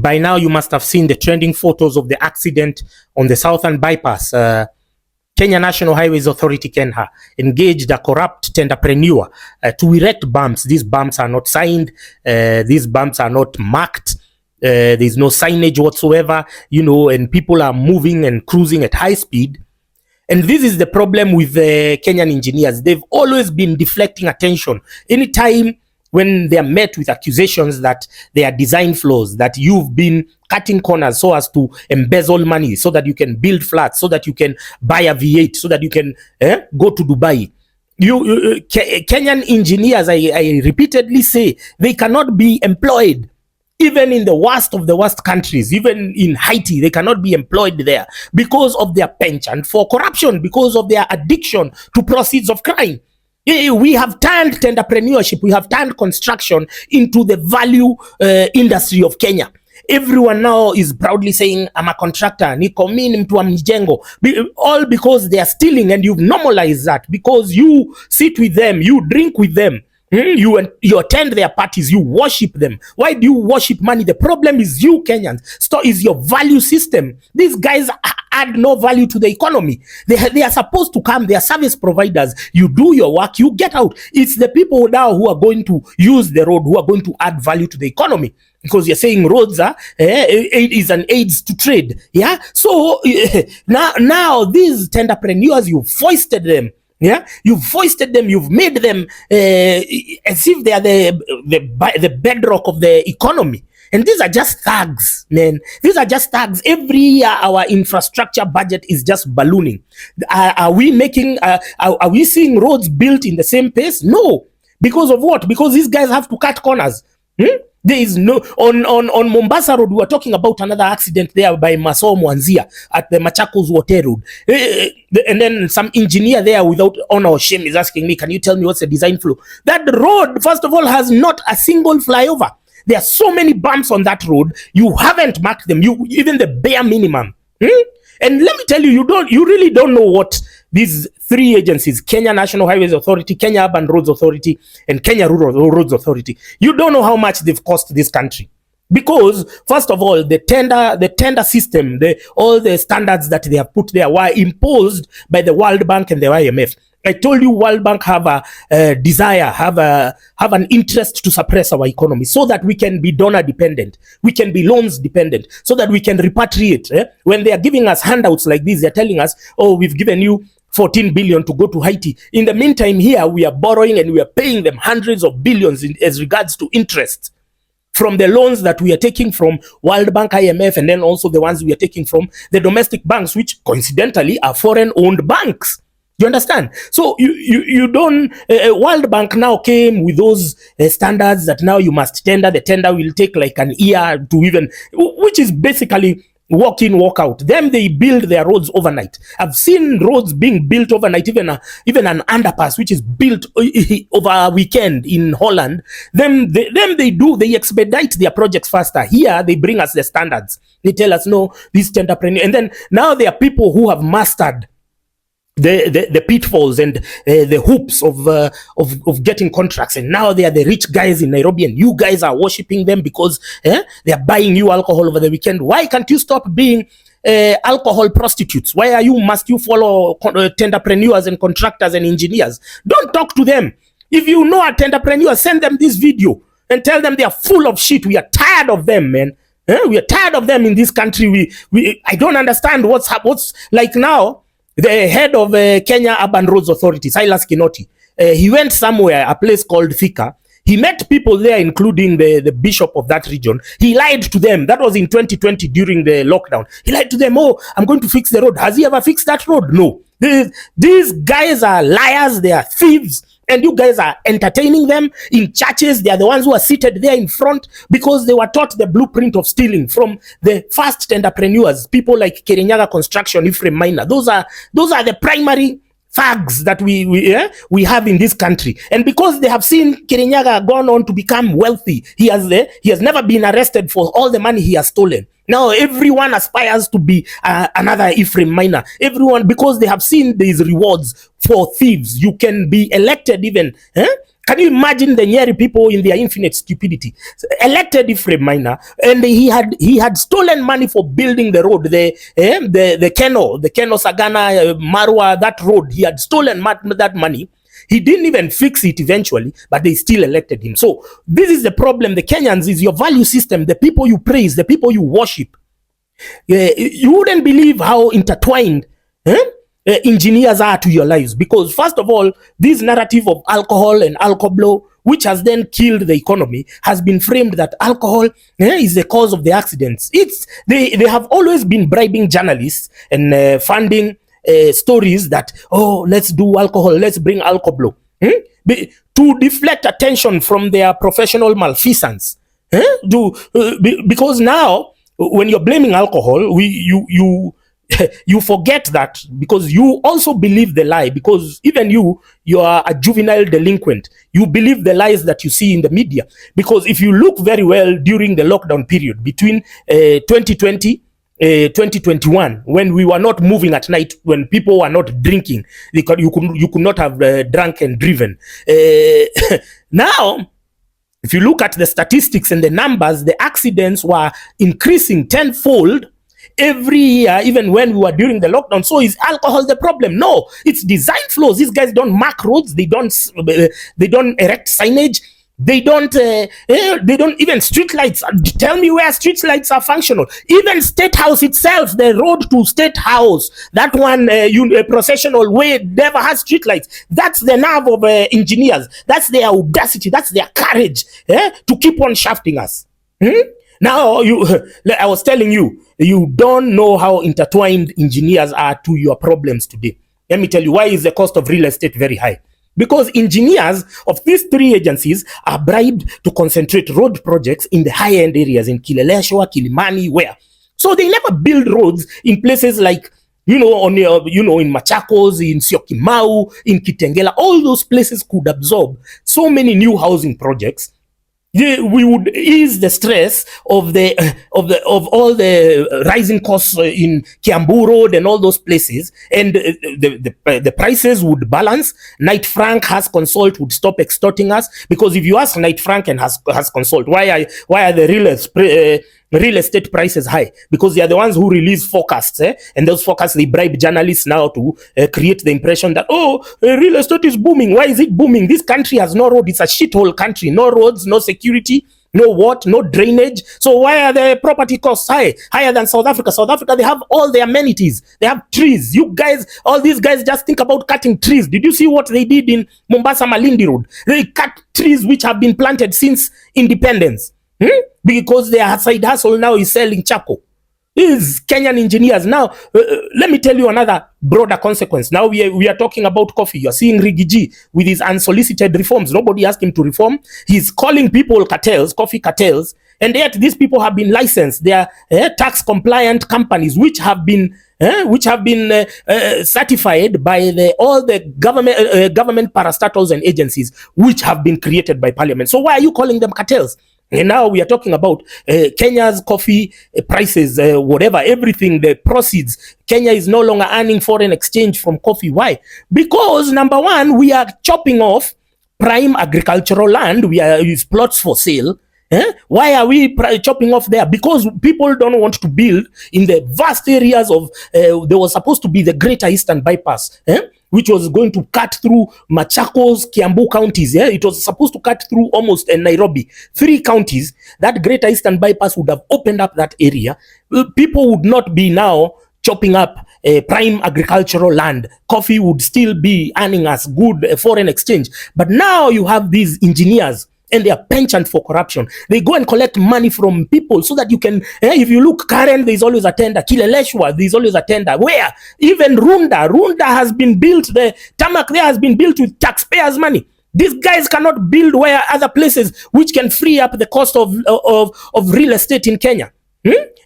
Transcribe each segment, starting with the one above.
By now, you must have seen the trending photos of the accident on the Southern Bypass. Kenya National Highways Authority, KENHA, engaged a corrupt tenderprenuer to erect bumps. These bumps are not signed. These bumps are not marked. There's no signage whatsoever, and people are moving and cruising at high speed. And this is the problem with the Kenyan engineers. They've always been deflecting attention. Anytime when they are met with accusations that they are design flaws, that you've been cutting corners so as to embezzle money, so that you can build flats, so that you can buy a V8, so that you can go to Dubai. Kenyan engineers, I repeatedly say, they cannot be employed. Even in the worst of the worst countries, even in Haiti, they cannot be employed there because of their penchant for corruption, because of their addiction to proceeds of crime. We have turned tenderpreneurship, we have turned construction into the value industry of Kenya. Everyone now is proudly saying, I'm a contractor, niko mimi mtu wa mjengo. All because they are stealing, and you've normalized that because you sit with them, you drink with them. You attend their parties, you worship them. Why do you worship money? The problem is you Kenyans. So is your value system. These guys add no value to the economy. They are supposed to come, they are service providers. You do your work, you get out. It's the people now who are going to use the road, who are going to add value to the economy. Because you're saying roads is an aids to trade. Yeah. So now these tenderpreneurs, you foisted them. Yeah, you've foisted them, you've made them as if they are the bedrock of the economy. And these are just thugs, man. These are just thugs. Every year, our infrastructure budget is just ballooning. Are we making? Are we seeing roads built in the same pace? No. Because of what? Because these guys have to cut corners. There is no on Mombasa Road. We were talking about another accident there by Masao Mwanzia at the Machakos Water Road, and then some engineer there without honor or shame is asking me, "Can you tell me what's the design flow?" That road, first of all, has not a single flyover. There are so many bumps on that road. You haven't marked them. You even the bare minimum. And let me tell you, you really don't know what these three agencies, Kenya National Highways Authority, Kenya Urban Roads Authority, and Kenya Rural Roads Authority, you don't know how much they've cost this country. Because, first of all, the tender system, all the standards that they have put there were imposed by the World Bank and the IMF. I told you World Bank have a desire, have an interest to suppress our economy so that we can be donor dependent, we can be loans dependent, so that we can repatriate. When they are giving us handouts like this, they're telling us, oh, we've given you 14 billion to go to Haiti. In the meantime, here we are borrowing and we are paying them hundreds of billions as regards to interest from the loans that we are taking from World Bank, IMF, and then also the ones we are taking from the domestic banks, which coincidentally are foreign-owned banks. You understand? So you don't. World Bank now came with those standards that now you must tender. The tender will take like an year to even, which is basically walk in, walk out. Them they build their roads overnight. I've seen roads being built overnight, even an underpass which is built over a weekend in Holland. They expedite their projects faster. Here they bring us the standards. They tell us no, this tenderpreneur, and then now there are people who have mastered the pitfalls and the hoops of getting contracts, and now they are the rich guys in Nairobi, and you guys are worshiping them because they are buying you alcohol over the weekend. Why can't you stop being alcohol prostitutes? Why must you follow tenderpreneurs and contractors and engineers? Don't talk to them. If you know a tenderpreneur, send them this video and tell them they are full of shit. We are tired of them, man. We are tired of them in this country. I don't understand what's like now. The head of Kenya Urban Roads Authority, Silas Kinoti, he went somewhere, a place called Thika. He met people there, including the bishop of that region. He lied to them. That was in 2020 during the lockdown. He lied to them, oh, I'm going to fix the road. Has he ever fixed that road? No. These guys are liars. They are thieves. And you guys are entertaining them in churches. They are the ones who are seated there in front because they were taught the blueprint of stealing from the first tenderpreneurs, people like Kirinyaga Construction, Ephraim Miner. Those are the primary thugs that we have in this country. And because they have seen Kirinyaga gone on to become wealthy, he has never been arrested for all the money he has stolen. Now everyone aspires to be another Ephraim Miner. Everyone, because they have seen these rewards for thieves. You can be elected even Can you imagine the Nyeri people in their infinite stupidity? Elected Ephraim Maina, and he had stolen money for building the road, the Keno Sagana Marwa, that road. He had stolen that money. He didn't even fix it eventually, but they still elected him. So this is the problem. The Kenyans is your value system, the people you praise, the people you worship. You wouldn't believe how intertwined engineers are to your lives, because first of all, this narrative of alcohol and alcohol, which has then killed the economy, has been framed that alcohol is the cause of the accidents. They have always been bribing journalists and funding stories that, oh, let's do alcohol, let's bring alcohol to deflect attention from their professional malfeasance. Because now, when you're blaming alcohol, you forget that, because you also believe the lie, because even you are a juvenile delinquent. You believe the lies that you see in the media, because if you look very well during the lockdown period between 2020 2021, when we were not moving at night, when people were not drinking, you could not have drunk and driven. Now, if you look at the statistics and the numbers, the accidents were increasing tenfold every year, even when we were during the lockdown. So is alcohol the problem? No, it's design flaws. These guys don't mark roads. They don't erect signage. They don't even street lights. Tell me where street lights are functional. Even State House itself, the road to State House, that one processional way never has street lights. That's the nerve of engineers. That's their audacity. That's their courage to keep on shafting us. Now, I was telling you, you don't know how intertwined engineers are to your problems today. Let me tell you, why is the cost of real estate very high? Because engineers of these three agencies are bribed to concentrate road projects in the high-end areas in Kileleshwa, Kilimani, where. So they never build roads in places like, in Machakos, in Syokimau, in Kitengela. All those places could absorb so many new housing projects. We would ease the stress of all the rising costs in Kiambu Road and all those places, and the prices would balance. Knight Frank Has Consult would stop extorting us, because if you ask Knight Frank and Has Consult, why are the real estate prices high? Because they are the ones who release forecasts, and those forecasts, they bribe journalists now to create the impression that, real estate is booming. Why is it booming? This country has no road. It's a shithole country. No roads, no security, no drainage. So why are the property costs higher than South Africa? South Africa, they have all the amenities. They have trees. You guys, all these guys just think about cutting trees. Did you see what they did in Mombasa Malindi Road? They cut trees which have been planted since independence. Because their side hustle now is selling charcoal. These Kenyan engineers. Now, let me tell you another broader consequence. Now we are talking about coffee. You're seeing Rigiji with his unsolicited reforms. Nobody asked him to reform. He's calling people cartels, coffee cartels, and yet these people have been licensed. They are tax compliant companies which have been certified by all the government parastatals and agencies which have been created by parliament. So why are you calling them cartels? And now we are talking about Kenya's coffee prices, whatever, everything, the proceeds. Kenya is no longer earning foreign exchange from coffee. Why? Because number one, we are chopping off prime agricultural land. We are use plots for sale. Why are we chopping off there? Because people don't want to build in the vast areas of, there was supposed to be the Greater Eastern Bypass, which was going to cut through Machakos, Kiambu counties. It was supposed to cut through almost Nairobi. 3 counties. That Greater Eastern Bypass would have opened up that area. People would not be now chopping up prime agricultural land. Coffee would still be earning us good foreign exchange. But now you have these engineers, and they are penchant for corruption. They go and collect money from people so that you can, if you look Karen, there's always a tender. Kileleshwa, there's always a tender. Where? Even Runda has been built, the tarmac there has been built with taxpayers' money. These guys cannot build where other places which can free up the cost of real estate in Kenya.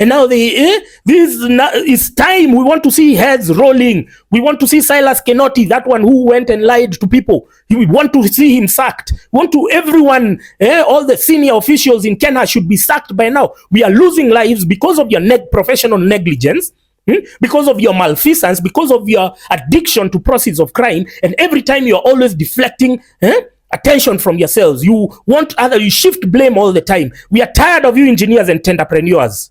And now it's time. We want to see heads rolling. We want to see Silas Kenoti, that one who went and lied to people. We want to see him sacked. We want to everyone, all the senior officials in Kenya should be sacked by now. We are losing lives because of your professional negligence, because of your malfeasance, because of your addiction to proceeds of crime. And every time you're always deflecting attention from yourselves. You want other, you shift blame all the time. We are tired of you engineers and tenderpreneurs.